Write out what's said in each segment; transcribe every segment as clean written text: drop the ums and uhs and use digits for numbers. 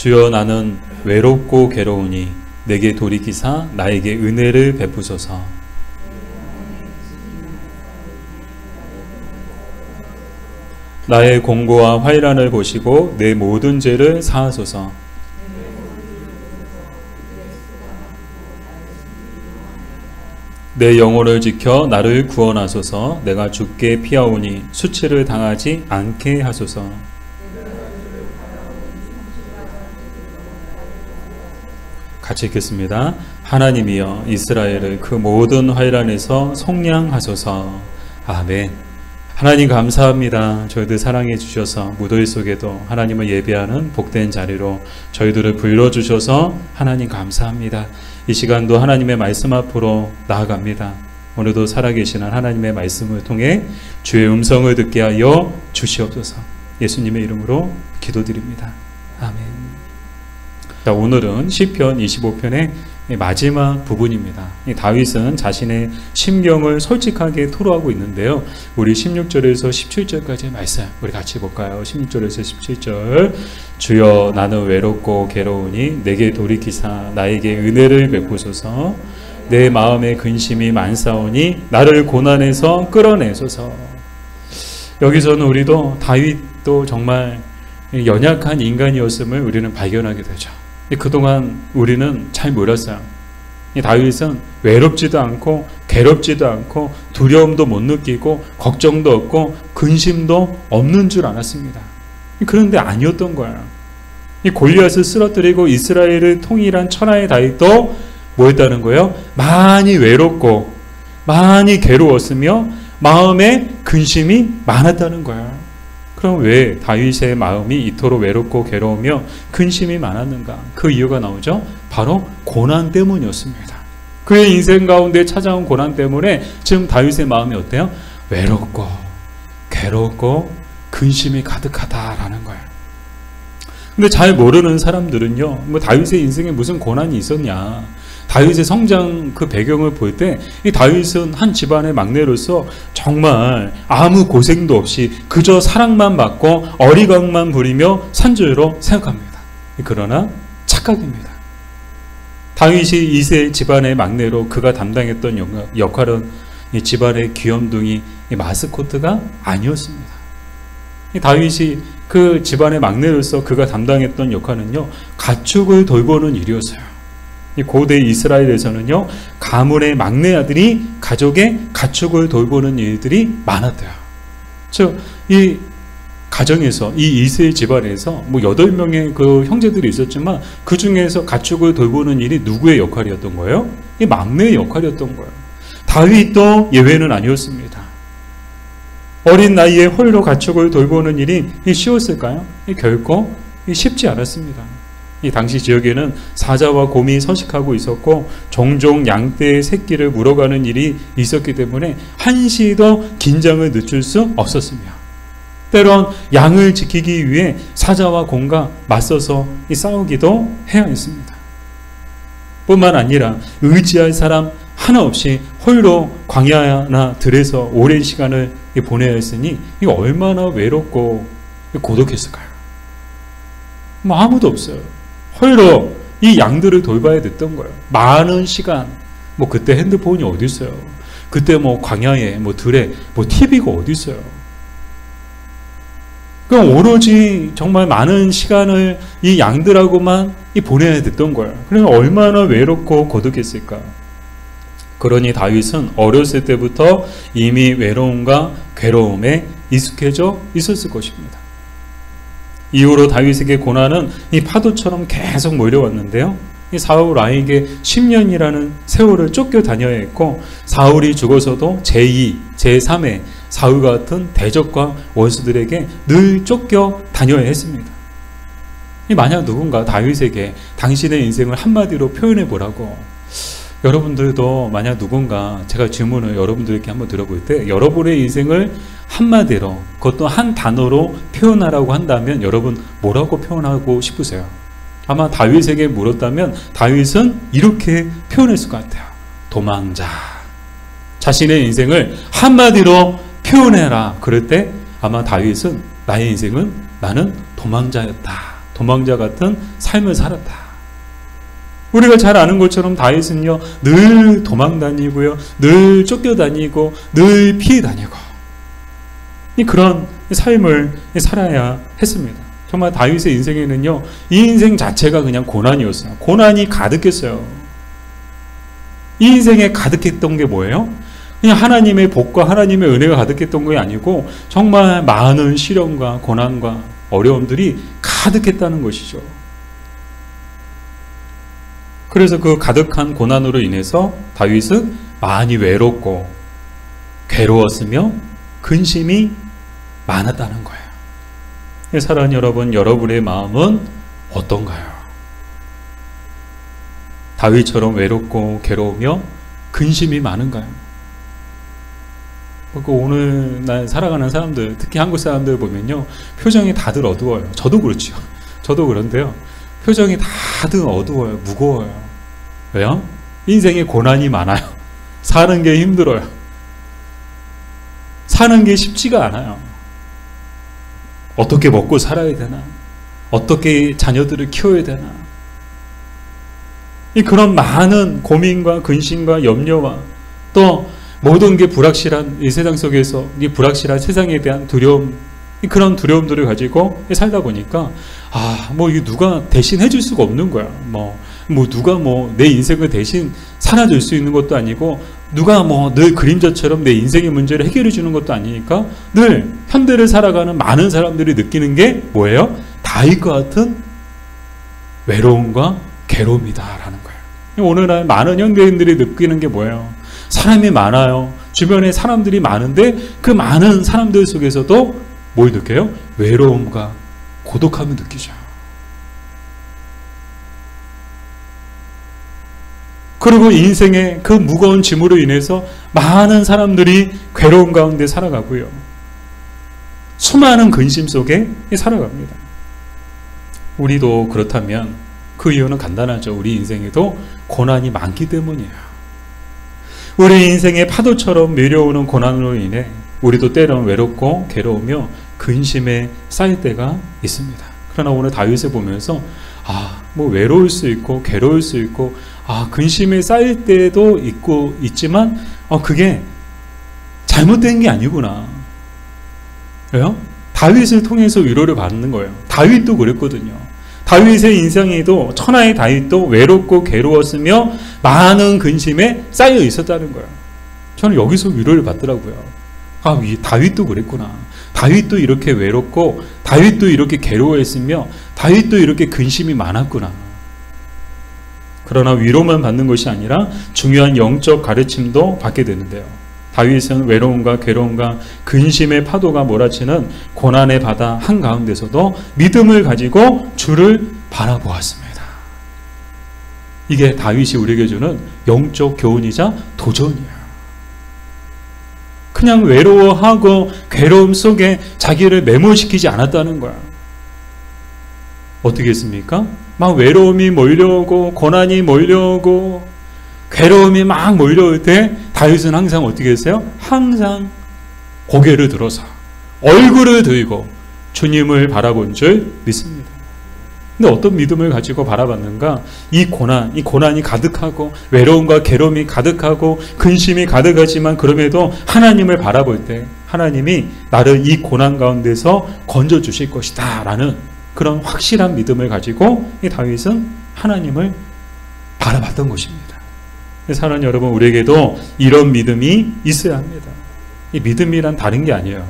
주여 나는 외롭고 괴로우니 내게 돌이키사 나에게 은혜를 베푸소서. 나의 공고와 환난을 보시고 내 모든 죄를 사하소서. 내 영혼을 지켜 나를 구원하소서. 내가 죽게 피하오니 수치를 당하지 않게 하소서. 같이 읽겠습니다. 하나님이여 이스라엘을 그 모든 환난에서 속량하소서. 아멘. 하나님 감사합니다. 저희들 사랑해 주셔서 무더위 속에도 하나님을 예배하는 복된 자리로 저희들을 불러주셔서 하나님 감사합니다. 이 시간도 하나님의 말씀 앞으로 나아갑니다. 오늘도 살아계시는 하나님의 말씀을 통해 주의 음성을 듣게 하여 주시옵소서. 예수님의 이름으로 기도드립니다. 아멘. 자, 오늘은 시편 25편의 마지막 부분입니다. 다윗은 자신의 심경을 솔직하게 토로하고 있는데요. 우리 16절에서 17절까지의 말씀 우리 같이 볼까요? 16절에서 17절. 주여 나는 외롭고 괴로우니 내게 돌이키사 나에게 은혜를 베푸소서. 내 마음에 근심이 많사오니 나를 고난에서 끌어내소서. 여기서는 우리도 다윗도 정말 연약한 인간이었음을 우리는 발견하게 되죠. 그동안 우리는 잘 몰랐어요. 다윗은 외롭지도 않고 괴롭지도 않고 두려움도 못 느끼고 걱정도 없고 근심도 없는 줄 알았습니다. 그런데 아니었던 거예요. 이 골리앗을 쓰러뜨리고 이스라엘을 통일한 천하의 다윗도 뭐였다는 거예요? 많이 외롭고 많이 괴로웠으며 마음에 근심이 많았다는 거예요. 그럼 왜 다윗의 마음이 이토록 외롭고 괴로우며 근심이 많았는가? 그 이유가 나오죠. 바로 고난 때문이었습니다. 그의 인생 가운데 찾아온 고난 때문에 지금 다윗의 마음이 어때요? 외롭고 괴롭고 근심이 가득하다라는 거예요. 근데 잘 모르는 사람들은요, 뭐 다윗의 인생에 무슨 고난이 있었냐? 다윗의 성장 그 배경을 볼 때 이 다윗은 한 집안의 막내로서 정말 아무 고생도 없이 그저 사랑만 받고 어리광만 부리며 산 줄로 생각합니다. 그러나 착각입니다. 다윗이 이세 집안의 막내로 그가 담당했던 역할은 이 집안의 귀염둥이 이 마스코트가 아니었습니다. 이 다윗이 그 집안의 막내로서 그가 담당했던 역할은요, 가축을 돌보는 일이었어요. 고대 이스라엘에서는요, 가문의 막내 아들이 가족의 가축을 돌보는 일들이 많았대요. 즉, 이 가정에서, 이 이스라엘 집안에서 뭐 8명의 그 형제들이 있었지만 그 중에서 가축을 돌보는 일이 누구의 역할이었던 거예요? 이 막내의 역할이었던 거예요. 다윗도 예외는 아니었습니다. 어린 나이에 홀로 가축을 돌보는 일이 쉬웠을까요? 결코 쉽지 않았습니다. 이 당시 지역에는 사자와 곰이 서식하고 있었고 종종 양떼의 새끼를 물어가는 일이 있었기 때문에 한시도 긴장을 늦출 수 없었으며 때론 양을 지키기 위해 사자와 곰과 맞서서 싸우기도 해야 했습니다. 뿐만 아니라 의지할 사람 하나 없이 홀로 광야나 들에서 오랜 시간을 보내야 했으니 이거 얼마나 외롭고 고독했을까요? 뭐 아무도 없어요. 홀로 이 양들을 돌봐야 됐던 거예요. 많은 시간. 뭐 그때 핸드폰이 어디 있어요? 그때 뭐 광야에 뭐 들에 뭐 TV가 어디 있어요? 그럼 오로지 정말 많은 시간을 이 양들하고만 보내야 됐던 거예요. 그러면 얼마나 외롭고 고독했을까? 그러니 다윗은 어렸을 때부터 이미 외로움과 괴로움에 익숙해져 있었을 것입니다. 이후로 다윗에게 고난은 이 파도처럼 계속 몰려왔는데요. 이 사울 왕에게 10년이라는 세월을 쫓겨 다녀야 했고 사울이 죽어서도 제2, 제3의 사울 같은 대적과 원수들에게 늘 쫓겨 다녀야 했습니다. 만약 누군가 다윗에게 당신의 인생을 한마디로 표현해 보라고, 여러분들도 만약 누군가 제가 질문을 여러분들에게 한번 들어볼 때 여러분의 인생을 한마디로, 그것도 한 단어로 표현하라고 한다면 여러분 뭐라고 표현하고 싶으세요? 아마 다윗에게 물었다면 다윗은 이렇게 표현했을 것 같아요. 도망자. 자신의 인생을 한마디로 표현해라. 그럴 때 아마 다윗은 나의 인생은 나는 도망자였다 도망자 같은 삶을 살았다. 우리가 잘 아는 것처럼 다윗은요, 늘 도망 다니고요, 늘 쫓겨다니고, 늘 피해 다니고, 그런 삶을 살아야 했습니다. 정말 다윗의 인생에는요, 이 인생 자체가 그냥 고난이었어요. 고난이 가득했어요. 이 인생에 가득했던 게 뭐예요? 그냥 하나님의 복과 하나님의 은혜가 가득했던 게 아니고 정말 많은 시련과 고난과 어려움들이 가득했다는 것이죠. 그래서 그 가득한 고난으로 인해서 다윗은 많이 외롭고 괴로웠으며 근심이 많았다는 거예요. 사랑하는 여러분, 여러분의 마음은 어떤가요? 다윗처럼 외롭고 괴로우며 근심이 많은가요? 오늘날 살아가는 사람들, 특히 한국 사람들 보면요, 표정이 다들 어두워요. 저도 그렇죠. 저도 그런데요, 표정이 다들 어두워요. 무거워요. 왜요? 인생에 고난이 많아요. 사는 게 힘들어요. 사는 게 쉽지가 않아요. 어떻게 먹고 살아야 되나? 어떻게 자녀들을 키워야 되나? 그런 많은 고민과 근심과 염려와 또 모든 게 불확실한 이 세상 속에서 이 불확실한 세상에 대한 두려움, 그런 두려움들을 가지고 살다 보니까 이거 누가 대신 해줄 수가 없는 거야. 누가 내 인생을 대신 살아줄 수 있는 것도 아니고 누가 늘 그림자처럼 내 인생의 문제를 해결해 주는 것도 아니니까 늘 현대를 살아가는 많은 사람들이 느끼는 게 뭐예요? 다윗과 같은 외로움과 괴로움이다라는 거예요. 오늘날 많은 현대인들이 느끼는 게 뭐예요? 사람이 많아요. 주변에 사람들이 많은데 그 많은 사람들 속에서도 뭘 느껴요? 외로움과 고독함을 느끼죠. 그리고 인생의 그 무거운 짐으로 인해서 많은 사람들이 괴로움 가운데 살아가고요. 수많은 근심 속에 살아갑니다. 우리도 그렇다면 그 이유는 간단하죠. 우리 인생에도 고난이 많기 때문이에요. 우리 인생의 파도처럼 밀려오는 고난으로 인해 우리도 때로는 외롭고 괴로우며 근심에 쌓일 때가 있습니다. 그러나 오늘 다윗을 보면서 외로울 수 있고 괴로울 수 있고 근심에 쌓일 때도 있지만 그게 잘못된 게 아니구나. 왜요? 다윗을 통해서 위로를 받는 거예요. 다윗도 그랬거든요. 다윗의 인생에도 천하의 다윗도 외롭고 괴로웠으며 많은 근심에 쌓여 있었다는 거예요. 저는 여기서 위로를 받더라고요. 다윗도 그랬구나. 다윗도 이렇게 외롭고 다윗도 이렇게 괴로워했으며 다윗도 이렇게 근심이 많았구나. 그러나 위로만 받는 것이 아니라 중요한 영적 가르침도 받게 되는데요. 다윗은 외로움과 괴로움과 근심의 파도가 몰아치는 고난의 바다 한가운데서도 믿음을 가지고 주를 바라보았습니다. 이게 다윗이 우리에게 주는 영적 교훈이자 도전이에요. 그냥 외로워하고 괴로움 속에 자기를 매몰시키지 않았다는 거야. 어떻게 했습니까? 막 외로움이 몰려오고 고난이 몰려오고 괴로움이 막 몰려올 때 다윗은 항상 어떻게 했어요? 항상 고개를 들어서 얼굴을 들고 주님을 바라본 줄 믿습니다. 근데 어떤 믿음을 가지고 바라봤는가? 이 고난이 가득하고 외로움과 괴로움이 가득하고 근심이 가득하지만 그럼에도 하나님을 바라볼 때 하나님이 나를 이 고난 가운데서 건져주실 것이다 라는 그런 확실한 믿음을 가지고 이 다윗은 하나님을 바라봤던 것입니다. 사랑하는 여러분, 우리에게도 이런 믿음이 있어야 합니다. 이 믿음이란 다른 게 아니에요.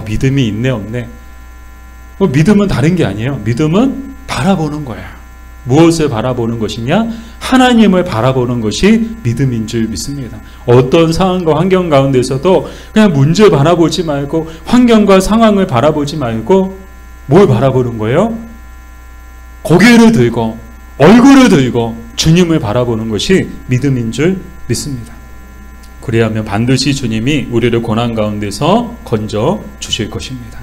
믿음이 있네 없네. 믿음은 다른 게 아니에요. 믿음은 바라보는 거야. 무엇을 바라보는 것이냐? 하나님을 바라보는 것이 믿음인 줄 믿습니다. 어떤 상황과 환경 가운데서도 그냥 문제 바라보지 말고 환경과 상황을 바라보지 말고 뭘 바라보는 거예요? 고개를 들고 얼굴을 들고 주님을 바라보는 것이 믿음인 줄 믿습니다. 그래야면 반드시 주님이 우리를 고난 가운데서 건져 주실 것입니다.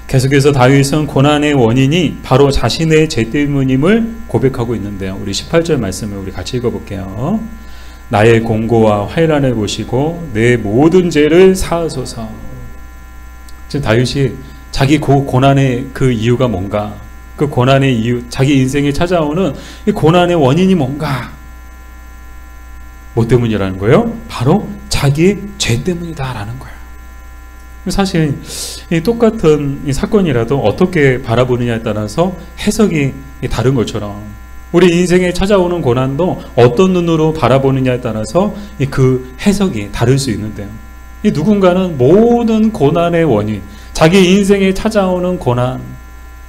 계속해서 다윗은 고난의 원인이 바로 자신의 죄 때문임을 고백하고 있는데요. 우리 18절 말씀을 우리 같이 읽어볼게요. 나의 공고와 환난을 보시고 내 모든 죄를 사하소서. 지금 다윗이 자기 고난의 그 이유가 뭔가? 그 고난의 이유, 자기 인생에 찾아오는 이 고난의 원인이 뭔가? 뭐 때문이라는 거예요? 바로 자기의 죄 때문이다라는 거예요. 사실 이 똑같은 이 사건이라도 어떻게 바라보느냐에 따라서 해석이 다른 것처럼 우리 인생에 찾아오는 고난도 어떤 눈으로 바라보느냐에 따라서 그 해석이 다를 수 있는데요. 이 누군가는 모든 고난의 원인, 자기 인생에 찾아오는 고난,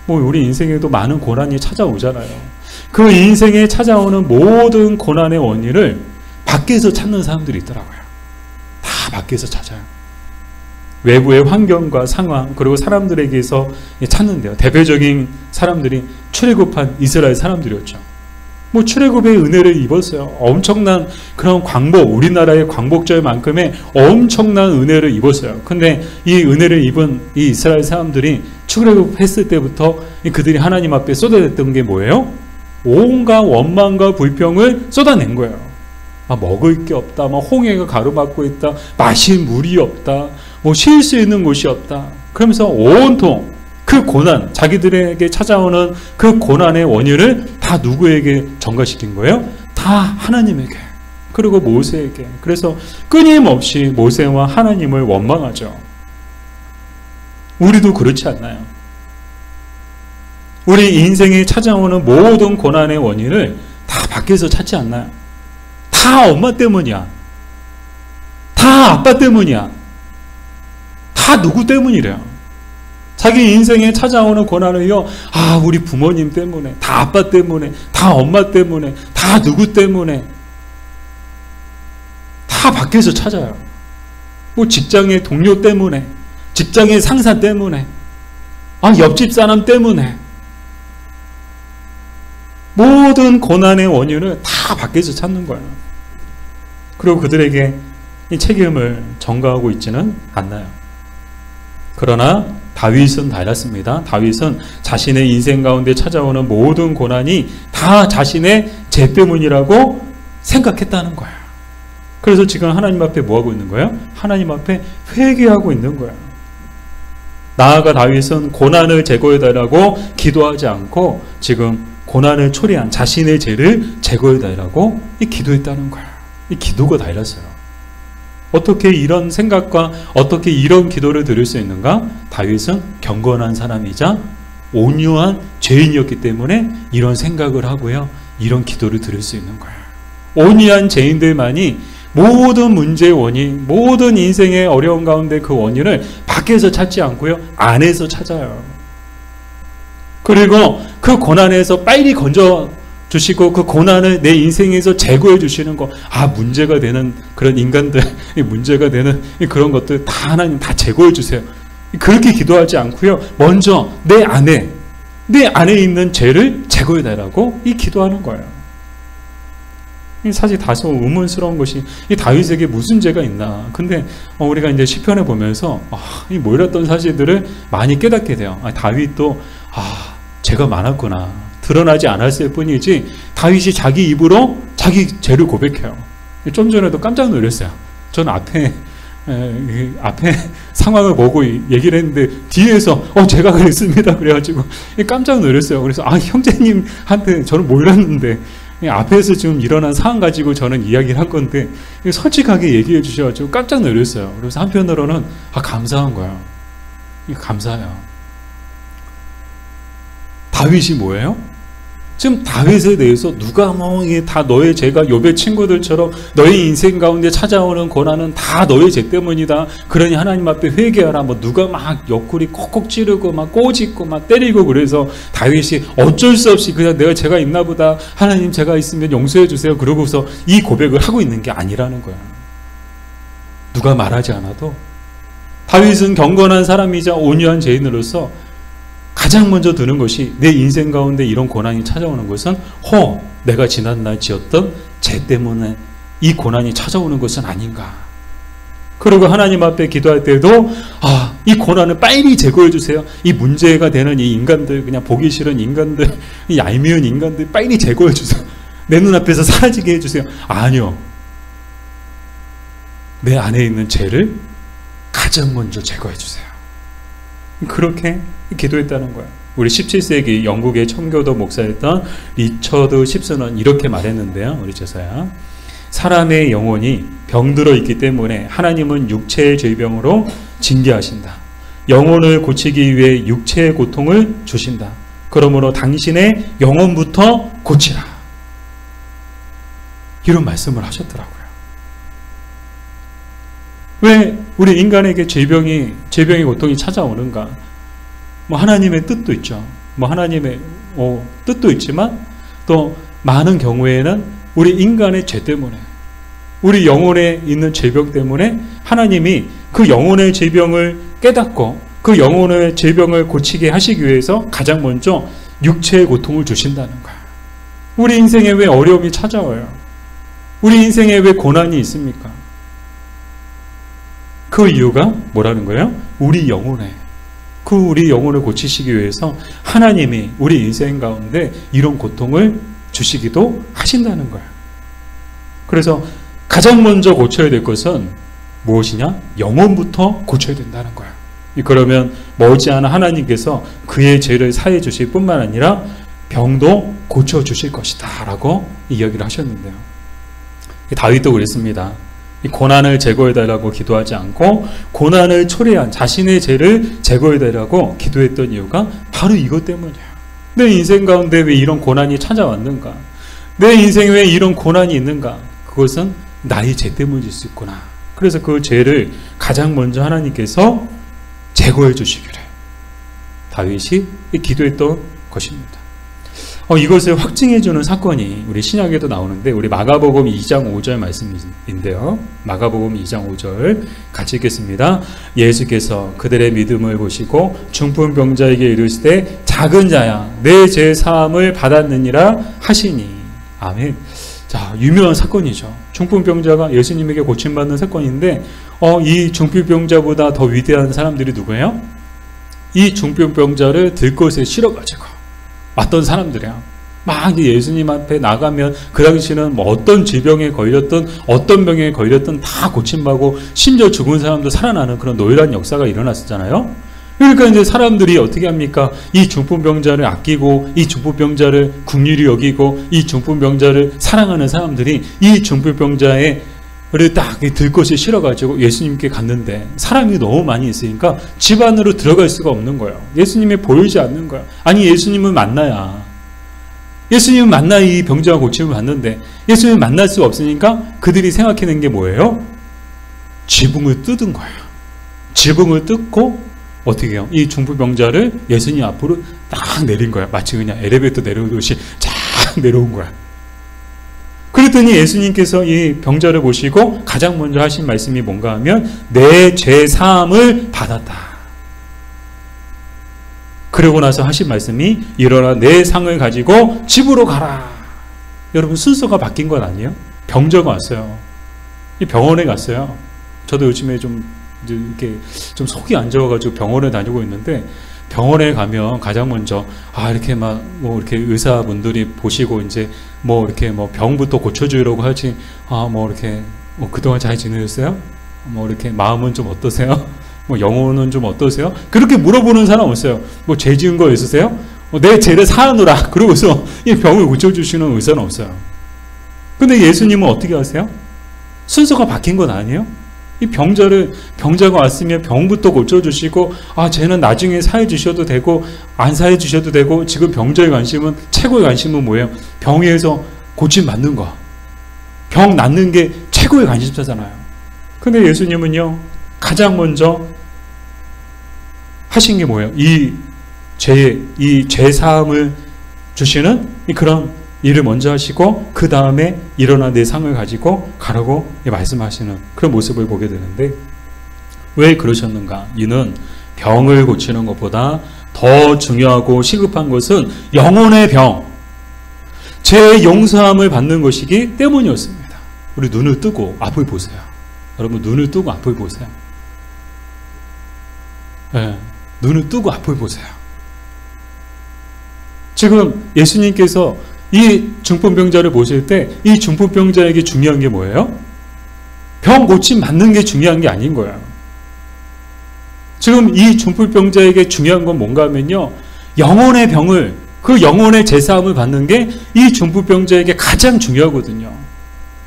뭐 우리 인생에도 많은 고난이 찾아오잖아요. 그 인생에 찾아오는 모든 고난의 원인을 밖에서 찾는 사람들이 있더라고요. 다 밖에서 찾아요. 외부의 환경과 상황, 그리고 사람들에게서 찾는데요. 대표적인 사람들이 출애굽한 이스라엘 사람들이었죠. 뭐 출애굽의 은혜를 입었어요. 엄청난 그런 광복, 우리나라의 광복절만큼의 엄청난 은혜를 입었어요. 근데 이 은혜를 입은 이 이스라엘 사람들이 출애굽했을 때부터 그들이 하나님 앞에 쏟아냈던 게 뭐예요? 온갖 원망과 불평을 쏟아낸 거예요. 먹을 게 없다, 홍해가 가로막고 있다, 마실 물이 없다, 쉴 수 있는 곳이 없다. 그러면서 온통 그 고난, 자기들에게 찾아오는 그 고난의 원인을 다 누구에게 전가시킨 거예요? 다 하나님에게, 그리고 모세에게. 그래서 끊임없이 모세와 하나님을 원망하죠. 우리도 그렇지 않나요? 우리 인생에 찾아오는 모든 고난의 원인을 다 밖에서 찾지 않나요? 다 엄마 때문이야. 다 아빠 때문이야. 다 누구 때문이래요. 자기 인생에 찾아오는 고난을요, 우리 부모님 때문에, 다 아빠 때문에, 다 엄마 때문에, 다 누구 때문에, 다 밖에서 찾아요. 직장의 동료 때문에, 직장의 상사 때문에, 옆집 사람 때문에, 모든 고난의 원인을 다 밖에서 찾는 거예요. 그리고 그들에게 이 책임을 전가하고 있지는 않나요. 그러나 다윗은 달랐습니다. 다윗은 자신의 인생 가운데 찾아오는 모든 고난이 다 자신의 죄 때문이라고 생각했다는 거예요. 그래서 지금 하나님 앞에 뭐 하고 있는 거예요? 하나님 앞에 회개하고 있는 거예요. 나아가 다윗은 고난을 제거해달라고 기도하지 않고 지금 고난을 초래한 자신의 죄를 제거해달라고 기도했다는 거예요. 이 기도가 달랐어요. 어떻게 이런 생각과 어떻게 이런 기도를 드릴 수 있는가? 다윗은 경건한 사람이자 온유한 죄인이었기 때문에 이런 생각을 하고요, 이런 기도를 드릴 수 있는 거예요. 온유한 죄인들만이 모든 문제의 원인, 모든 인생의 어려움 가운데 그 원인을 밖에서 찾지 않고요, 안에서 찾아요. 그리고 그 고난에서 빨리 건져 주시고 그 고난을 내 인생에서 제거해 주시는 거, 문제가 되는 그런 인간들, 문제가 되는 그런 것들 다 하나님 다 제거해 주세요. 그렇게 기도하지 않고요, 먼저 내 안에 있는 죄를 제거해 달라고 기도하는 거예요. 사실 다소 의문스러운 것이 이 다윗에게 무슨 죄가 있나. 근데 우리가 이제 시편을 보면서 이 몰랐던 사실들을 많이 깨닫게 돼요. 다윗도 죄가 많았구나. 드러나지 않았을 뿐이지 다윗이 자기 입으로 자기 죄를 고백해요. 좀 전에도 깜짝 놀랐어요. 저는 앞에 상황을 보고 얘기를 했는데 뒤에서 제가 그랬습니다. 그래가지고 깜짝 놀랐어요. 그래서 형제님한테 저는 몰랐는데 앞에서 지금 일어난 상황 가지고 저는 이야기를 한 건데 솔직하게 얘기해 주셔가지고 깜짝 놀랐어요. 그래서 한편으로는 감사한 거예요. 감사해요. 다윗이 뭐예요? 지금 다윗에 대해서 누가 이게 다 너의 죄가 욥의 친구들처럼 너의 인생 가운데 찾아오는 고난은 다 너의 죄 때문이다. 그러니 하나님 앞에 회개하라. 누가 막 옆구리 콕콕 찌르고 막 꼬집고 막 때리고 그래서 다윗이 어쩔 수 없이 그냥 내가 죄가 있나 보다. 하나님 제가 있으면 용서해 주세요. 그러고서 이 고백을 하고 있는 게 아니라는 거야. 누가 말하지 않아도 다윗은 경건한 사람이자 온유한 죄인으로서 가장 먼저 드는 것이 내 인생 가운데 이런 고난이 찾아오는 것은 내가 지난날 지었던 죄 때문에 이 고난이 찾아오는 것은 아닌가. 그리고 하나님 앞에 기도할 때도 이 고난을 빨리 제거해 주세요. 이 문제가 되는 이 인간들, 그냥 보기 싫은 인간들, 이 얄미운 인간들 빨리 제거해 주세요. 내 눈앞에서 사라지게 해주세요. 아니요. 내 안에 있는 죄를 가장 먼저 제거해 주세요. 그렇게 기도했다는 거예요. 우리 17세기 영국의 청교도 목사였던 리처드 십슨은 이렇게 말했는데요. 우리 제사야. 사람의 영혼이 병들어 있기 때문에 하나님은 육체의 질병으로 징계하신다. 영혼을 고치기 위해 육체의 고통을 주신다. 그러므로 당신의 영혼부터 고치라. 이런 말씀을 하셨더라고요. 왜 우리 인간에게 질병의 고통이 찾아오는가? 뭐 하나님의 뜻도 있죠. 뭐 하나님의 뜻도 있지만 또 많은 경우에는 우리 인간의 죄 때문에, 우리 영혼에 있는 질병 때문에 하나님이 그 영혼의 질병을 깨닫고 그 영혼의 질병을 고치게 하시기 위해서 가장 먼저 육체의 고통을 주신다는 거야. 우리 인생에 왜 어려움이 찾아와요? 우리 인생에 왜 고난이 있습니까? 그 이유가 뭐라는 거예요? 우리 영혼을 고치시기 위해서 하나님이 우리 인생 가운데 이런 고통을 주시기도 하신다는 거예요. 그래서 가장 먼저 고쳐야 될 것은 무엇이냐? 영혼부터 고쳐야 된다는 거예요. 그러면 머지않아 하나님께서 그의 죄를 사해 주실 뿐만 아니라 병도 고쳐 주실 것이다 라고 이야기를 하셨는데요. 다윗도 그랬습니다. 고난을 제거해달라고 기도하지 않고 고난을 초래한 자신의 죄를 제거해달라고 기도했던 이유가 바로 이것 때문이에요. 내 인생 가운데 왜 이런 고난이 찾아왔는가? 내 인생에 왜 이런 고난이 있는가? 그것은 나의 죄 때문일 수 있구나. 그래서 그 죄를 가장 먼저 하나님께서 제거해 주시기를 다윗이 기도했던 것입니다. 이것을 확증해주는 사건이 우리 신약에도 나오는데 우리 마가복음 2장 5절 말씀인데요. 마가복음 2장 5절 같이 읽겠습니다. 예수께서 그들의 믿음을 보시고 중풍병자에게 이르시되 작은 자야 내 죄 사함을 받았느니라 하시니. 아멘. 자, 유명한 사건이죠. 중풍병자가 예수님에게 고침받는 사건인데 이 중풍병자보다 더 위대한 사람들이 누구예요? 이 중풍병자를 들것에 실어가지고 왔던 사람들이야. 막 예수님 앞에 나가면 그 당시는 뭐 어떤 질병에 걸렸든 어떤 병에 걸렸든 다 고침받고 심지어 죽은 사람도 살아나는 그런 노열한 역사가 일어났었잖아요. 그러니까 이제 사람들이 어떻게 합니까? 이 중풍병자를 아끼고 이 중풍병자를 긍휼히 여기고 이 중풍병자를 사랑하는 사람들이 이 중풍병자의 를 딱 들것에 실어가지고 예수님께 갔는데 사람이 너무 많이 있으니까 집 안으로 들어갈 수가 없는 거예요. 예수님이 보이지 않는 거예요. 아니 예수님을 만나야 이 병자가 고침을 받는데 예수님을 만날 수가 없으니까 그들이 생각해낸 게 뭐예요? 지붕을 뜯은 거예요. 지붕을 뜯고 어떻게 해요? 이 중풍병자를 예수님 앞으로 딱 내린 거야. 마치 그냥 엘리베이터 내려오듯이 쫙 내려온 거야. 그랬더니 예수님께서 이 병자를 보시고 가장 먼저 하신 말씀이 뭔가 하면 내 죄 사함을 받았다. 그러고 나서 하신 말씀이 일어나 내 상을 가지고 집으로 가라. 여러분 순서가 바뀐 건 아니에요? 병자가 왔어요. 이 병원에 갔어요. 저도 요즘에 좀 이렇게 좀 속이 안 좋아가지고 병원에 다니고 있는데 병원에 가면 가장 먼저 이렇게 막 뭐 이렇게 의사분들이 보시고 이제 뭐 이렇게 뭐 병부터 고쳐주려고 하지 뭐 이렇게 뭐 그동안 잘 지내셨어요? 뭐 이렇게 마음은 좀 어떠세요? 뭐 영혼은 좀 어떠세요? 그렇게 물어보는 사람 없어요. 뭐 죄 지은 거 있으세요? 내 죄를 사하노라. 그러고서 이 병을 고쳐주시는 의사는 없어요. 근데 예수님은 어떻게 하세요? 순서가 바뀐 건 아니에요? 이 병자가 왔으면 병부터 고쳐주시고, 쟤는 나중에 사해 주셔도 되고, 안 사해 주셔도 되고, 지금 병자의 관심은, 최고의 관심은 뭐예요? 병에서 고침받는 거. 병 낫는 게 최고의 관심사잖아요. 근데 예수님은요, 가장 먼저 하신 게 뭐예요? 이 죄 사함을 주시는 그런 일을 먼저 하시고 그 다음에 일어나 내 상을 가지고 가라고 말씀하시는 그런 모습을 보게 되는데 왜 그러셨는가? 이는 병을 고치는 것보다 더 중요하고 시급한 것은 영혼의 병, 죄의 용서함을 받는 것이기 때문이었습니다. 우리 눈을 뜨고 앞을 보세요. 여러분 눈을 뜨고 앞을 보세요. 네, 눈을 뜨고 앞을 보세요. 지금 예수님께서 이 중풍병자를 보실 때 이 중풍병자에게 중요한 게 뭐예요? 병 고침 받는 게 중요한 게 아닌 거예요. 지금 이 중풍병자에게 중요한 건 뭔가 하면요, 영혼의 병을, 그 영혼의 제사함을 받는 게 이 중풍병자에게 가장 중요하거든요.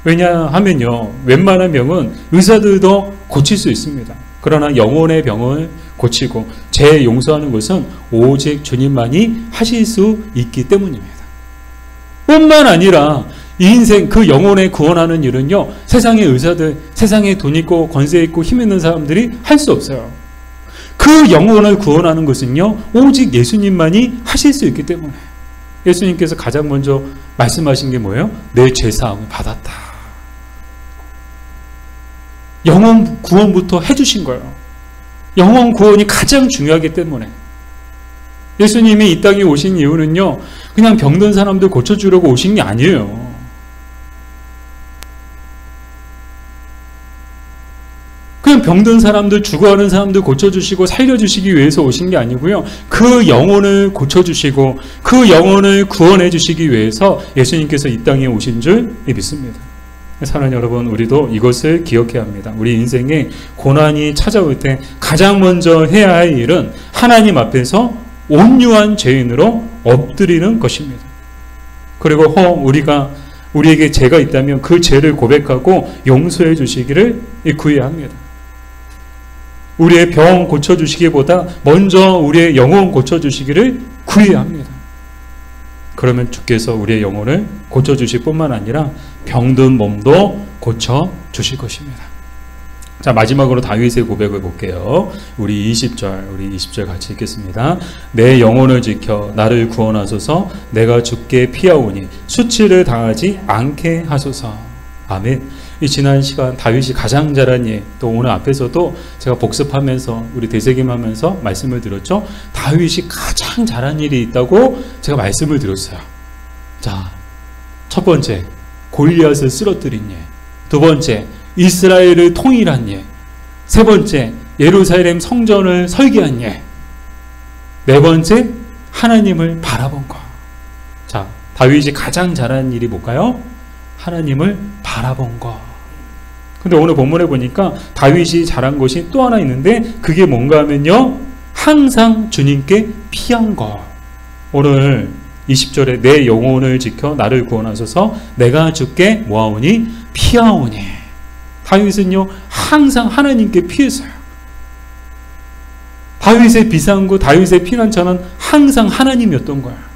왜냐하면요, 웬만한 병은 의사들도 고칠 수 있습니다. 그러나 영혼의 병을 고치고 죄 용서하는 것은 오직 주님만이 하실 수 있기 때문입니다. 뿐만 아니라 이 인생 그 영혼에 구원하는 일은요, 세상의 의사들, 세상에 돈 있고 권세 있고 힘 있는 사람들이 할 수 없어요. 그 영혼을 구원하는 것은요, 오직 예수님만이 하실 수 있기 때문에 예수님께서 가장 먼저 말씀하신 게 뭐예요? 내 죄사함을 받았다. 영혼 구원부터 해주신 거예요. 영혼 구원이 가장 중요하기 때문에 예수님이 이 땅에 오신 이유는요, 그냥 병든 사람들 고쳐주려고 오신 게 아니에요. 그냥 병든 사람들, 죽어가는 사람들 고쳐주시고 살려주시기 위해서 오신 게 아니고요, 그 영혼을 고쳐주시고 그 영혼을 구원해 주시기 위해서 예수님께서 이 땅에 오신 줄 믿습니다. 사랑하는 여러분, 우리도 이것을 기억해야 합니다. 우리 인생에 고난이 찾아올 때 가장 먼저 해야 할 일은 하나님 앞에서 온유한 죄인으로 엎드리는 것입니다. 그리고 우리에게 죄가 있다면 그 죄를 고백하고 용서해 주시기를 구해야 합니다. 우리의 병 고쳐주시기보다 먼저 우리의 영혼 고쳐주시기를 구해야 합니다. 그러면 주께서 우리의 영혼을 고쳐주실 뿐만 아니라 병든 몸도 고쳐주실 것입니다. 자, 마지막으로 다윗의 고백을 볼게요. 우리 20절 같이 읽겠습니다. 내 영혼을 지켜 나를 구원하소서. 내가 주께 피하오니 수치를 당하지 않게 하소서. 아멘. 이 지난 시간 다윗이 가장 잘한 예, 또 오늘 앞에서도 제가 복습하면서 우리 되새김하면서 말씀을 드렸죠. 다윗이 가장 잘한 일이 있다고 제가 말씀을 드렸어요. 자, 첫 번째, 골리앗을 쓰러뜨린 예. 두 번째, 이스라엘을 통일한 예. 세 번째, 예루살렘 성전을 설계한 예. 네 번째, 하나님을 바라본 것. 자, 다윗이 가장 잘한 일이 뭘까요? 하나님을 바라본 것. 근데 오늘 본문에 보니까 다윗이 잘한 것이 또 하나 있는데 그게 뭔가 하면요, 항상 주님께 피한 것. 오늘 20절에 내 영혼을 지켜 나를 구원하소서. 내가 주께 뭐하오니? 피하오니. 다윗은요, 항상 하나님께 피했어요. 다윗의 비상구, 다윗의 피난처는 항상 하나님이었던 거예요.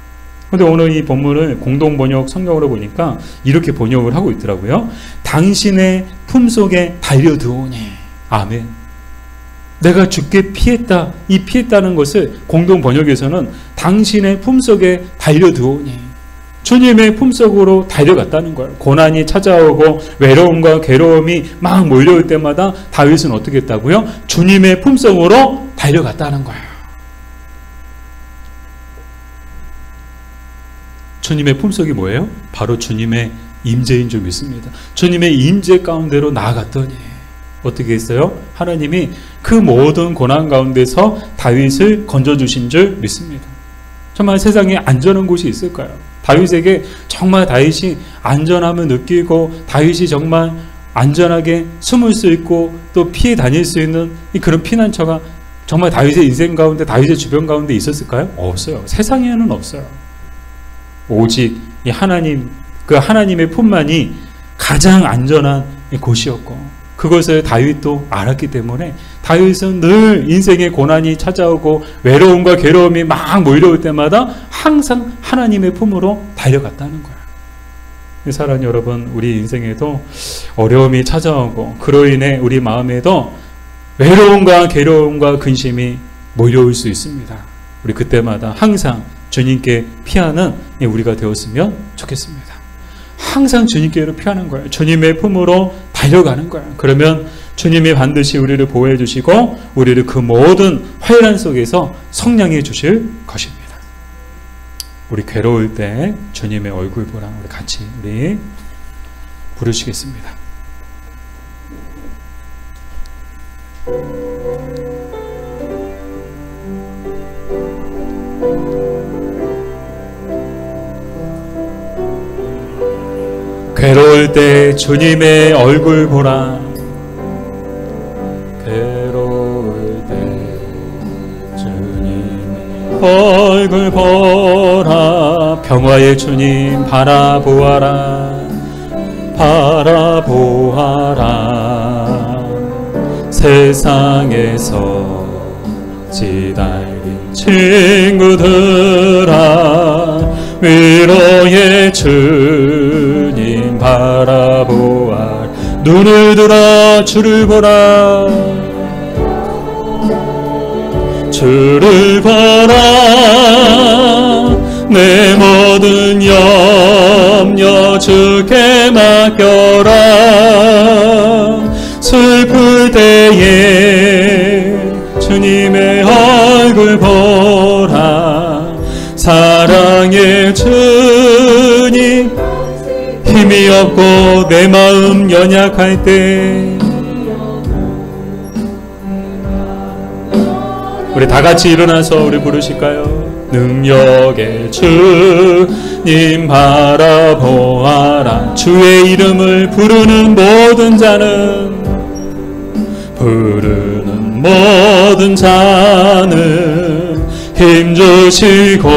근데 오늘 이 본문을 공동번역 성경으로 보니까 이렇게 번역을 하고 있더라고요. 당신의 품속에 달려들어오니. 아멘. 내가 주께 피했다. 이 피했다는 것을 공동번역에서는 당신의 품속에 달려들어오니. 주님의 품속으로 달려갔다는 거예요. 고난이 찾아오고 외로움과 괴로움이 막 몰려올 때마다 다윗은 어떻게 했다고요? 주님의 품속으로 달려갔다는 거예요. 주님의 품속이 뭐예요? 바로 주님의 임재인 줄 믿습니다. 주님의 임재 가운데로 나아갔더니 어떻게 했어요? 하나님이 그 모든 고난 가운데서 다윗을 건져주신 줄 믿습니다. 정말 세상에 안전한 곳이 있을까요? 다윗에게 정말 다윗이 안전함을 느끼고 다윗이 정말 안전하게 숨을 수 있고 또 피해 다닐 수 있는 그런 피난처가 정말 다윗의 인생 가운데, 다윗의 주변 가운데 있었을까요? 없어요. 세상에는 없어요. 오직 이 하나님, 그 하나님의 품만이 가장 안전한 곳이었고, 그것을 다윗도 알았기 때문에 다윗은 늘 인생의 고난이 찾아오고 외로움과 괴로움이 막 몰려올 때마다 항상 하나님의 품으로 달려갔다는 거예요. 사랑하는 여러분, 우리 인생에도 어려움이 찾아오고 그로 인해 우리 마음에도 외로움과 괴로움과 근심이 몰려올 수 있습니다. 우리 그때마다 항상 주님께 피하는 우리가 되었으면 좋겠습니다. 항상 주님께로 피하는 거예요. 주님의 품으로 달려가는 거예요. 그러면 주님이 반드시 우리를 보호해 주시고 우리를 그 모든 환난 속에서 성량해 주실 것입니다. 우리 괴로울 때 주님의 얼굴 보라. 우리 같이 부르시겠습니다. 괴로울 때 주님의 얼굴 보라. 괴로울 때 주님의 얼굴 보라. 평화의 주님 바라보아라. 바라보아라. 세상에서 지달린 친구들아, 위로의 주님 바라보아. 눈을 들어 주를 보라. 주를 보라. 내 모든 염려 주께 맡겨라. 슬플 때에 주님의 얼굴 보라. 사랑의 주님, 힘이 없고 내 마음 연약할 때 우리 다 같이 일어나서 우리 부르실까요? 능력의 주님 바라보아라. 주의 이름을 부르는 모든 자는, 부르는 모든 자는 힘주시고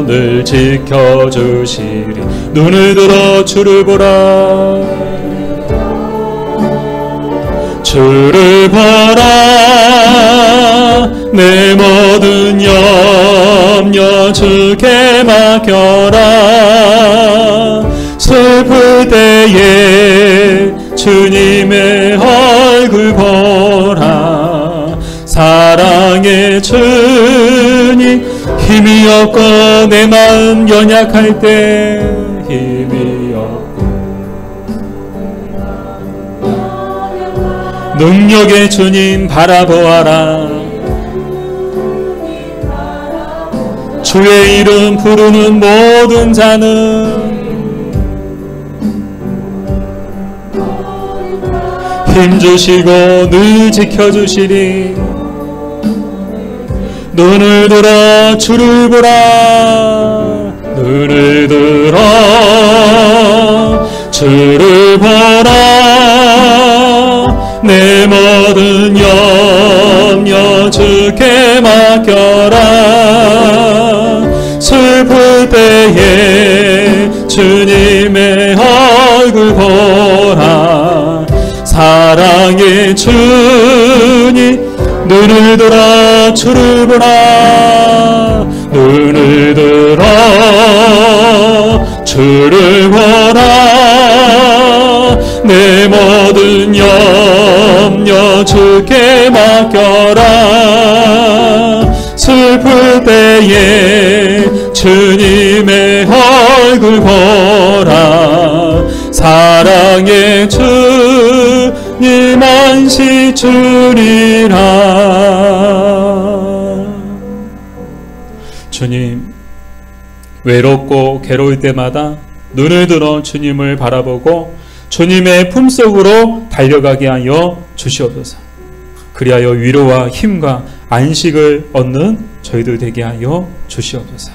늘 지켜주시리. 눈을 들어 주를 보라. 주를 보라. 내 모든 염려 주께 맡겨라. 슬플 때에 주님의 얼굴 보라. 사랑의 주님, 힘이 없고 내 마음 연약할 때, 힘이 없고 능력의 주님 바라보아라. 주의 이름 부르는 모든 자는 힘주시고 늘 지켜주시리. 눈을 들어 주를 보라. 눈을 들어 주를 보라. 내 모든 염려 주께 맡겨라. 슬플 때에 주님의 얼굴 보라. 사랑의 주님, 눈을 들어 주를 보라. 눈을 들어 주를 보라. 내 모든 염려 주께 맡겨라. 슬플 때에 주님의 얼굴 보라. 사랑의 주님 안시 주리라. 주님, 외롭고 괴로울 때마다 눈을 들어 주님을 바라보고 주님의 품속으로 달려가게 하여 주시옵소서. 그리하여 위로와 힘과 안식을 얻는 저희들 되게 하여 주시옵소서.